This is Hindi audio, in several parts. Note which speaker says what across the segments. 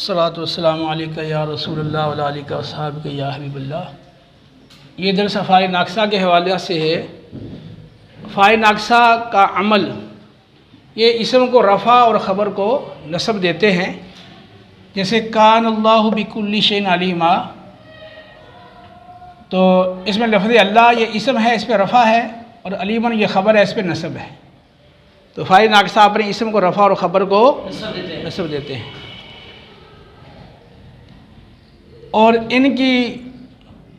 Speaker 1: अस्सलातु वस्सलामु अलैका या रसूलल्लाह व अलैका अस्हाबिका या हबीबल्लाह। ये दरस फ़ाइल नाक़सा के हवाले से है। फ़ाइल नाक़सा का अमल ये इसम को रफ़ा और ख़बर को नस्ब देते हैं। जैसे कान अल्लाहु बिकुल्लि शैइन अलीमा, तो इसमें लफ्ज़ अल्लाह ये इसम है, इस पर रफ़ा है, और अलीमन ये ख़बर है, इस पर नस्ब है। तो फ़ाइल नाक़सा अपने इसम को रफ़ा और ख़बर को नस्ब देते हैं। और इनकी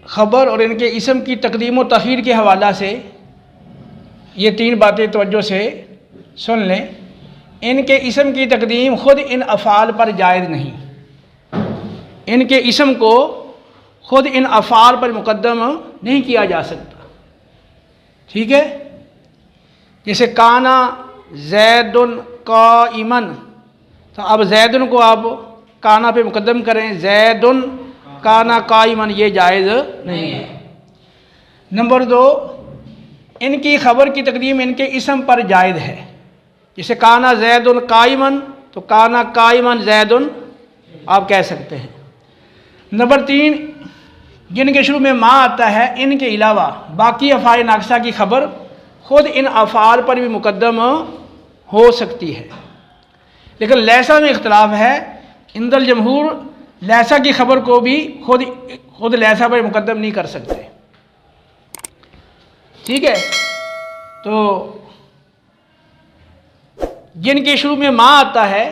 Speaker 1: ख़बर और इनके इसम की तक़दीम व तख़ीर के हवाला से ये तीन बातें तवज्जो से सुन लें। इनके इसम की तक़दीम ख़ुद इन अफ़ाल पर जायज़ नहीं। इनके इसम को ख़ुद इन अफ़ाल पर मुक़द्दम नहीं किया जा सकता। ठीक है, जैसे काना ज़ैदुन क़ाइमन, तो अब ज़ैदुन को आप काना पे मुक़द्दम करें, ज़ैदुन काना क़ाइमन, ये जायज़ नहीं है। नंबर दो, इनकी ख़बर की तक़दीम इनके इसम पर जायज़ है। जैसे काना ज़ैदुन क़ाइमन, तो काना क़ाइमन ज़ैदुन आप कह सकते हैं। नंबर तीन, जिनके शुरू में माँ आता है, इनके अलावा बाकी अफ़ाल नाक़सा की ख़बर ख़ुद इन अफ़ाल पर भी मुक़द्दम हो सकती है। लेकिन लैसा में इख्तलाफ है। इंदल जमहूर लैसा की ख़बर को भी खुद लैसा पर मुक़द्दम नहीं कर सकते। ठीक है, तो जिनके शुरू में माँ आता है,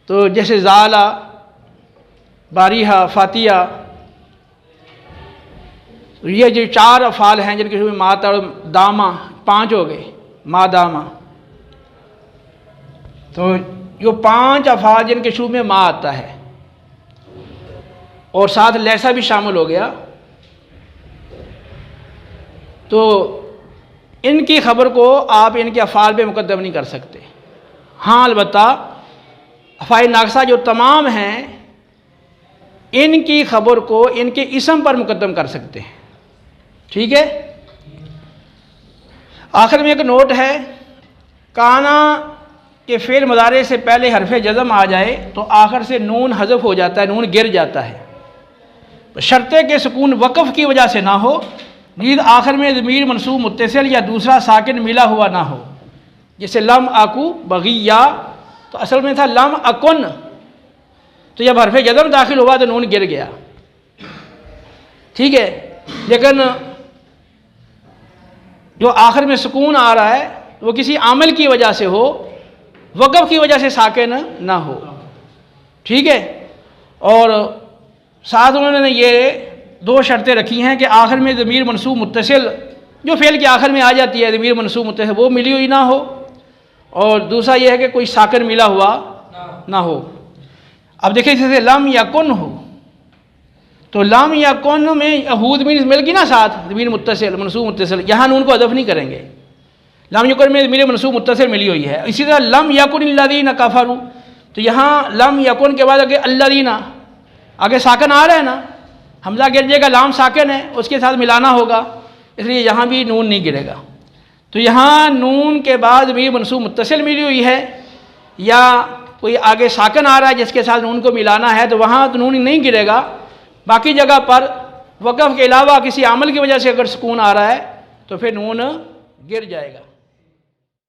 Speaker 1: तो जैसे ज़ाला, बारिहा, फातिया, ये जो चार अफ़ाल हैं जिनके शुरू में माँ आता है, और दामा, पाँच हो गए, मा दामा। तो जो पांच अफ़ाल जिनके शुरू में माँ आता है और साथ लैसा भी शामिल हो गया, तो इनकी ख़बर को आप इनके अफ़ाल पे मुक़द्दम नहीं कर सकते। हाँ, अलबत्ता अफ़ाल नाक़सा जो तमाम हैं, इनकी ख़बर को इनके इसम पर मुक़द्दम कर सकते हैं। ठीक है, आखिर में एक नोट है, काना के फ़ेल मुज़ारे से पहले हरफ़ जज़म आ जाए तो आखिर से नून हज़फ हो जाता है, नून गिर जाता है। शर्ते के सुकून वक़फ़ की वजह से ना हो, नीज़ आखिर में ज़मीर मनसूब मुत्तसिल या दूसरा साकिन मिला हुआ ना हो। जैसे लम अकू बग़िया, तो असल में था लम अकुन, तो जब हरफ़ जज़म दाखिल हुआ तो नून गिर गया। ठीक है, लेकिन जो आखिर में सुकून आ रहा है वो किसी आमिल की वजह से हो, वक़फ़ की वजह से साकिन ना हो। ठीक है, और साथ उन्होंने ये दो शर्तें रखी हैं कि आखिर में ज़मीर मनसूब मुत्तसिल, जो फ़ेल के आखिर में आ जाती है ज़मीर मनसूब मुत्तसिल, वो मिली हुई ना हो, और दूसरा ये है कि कोई साकिन मिला हुआ ना हो। अब देखिए, जैसे लम यकुन हो, तो लम यकुन में यहूद मीन मिल गई ना साथ ज़मीर मुत्तसिल मनसूब मुत्तसिल, यहाँ नून को अदफ़ नहीं करेंगे। लम यकुन में ज़मीर मनसूब मुत्तसिल मिली हुई है। इसी तरह लम यकुन अल्लज़ीना कफ़रू, तो यहाँ लम यकुन के बाद आगे अल्लज़ीना, आगे साकिन आ रहा है ना, हमज़ा गिर जाएगा, लाम साकिन है, उसके साथ मिलाना होगा, इसलिए यहाँ भी नून नहीं गिरेगा। तो यहाँ नून के बाद ज़मीर मनसूब मुत्तसिल मिली हुई है, या कोई आगे साकिन आ रहा है जिसके साथ नून को मिलाना है, तो वहाँ तो नून नहीं गिरेगा। बाकी जगह पर वक़फ़ के अलावा किसी आमल की वजह से अगर सुकून आ रहा है तो फिर नून गिर जाएगा।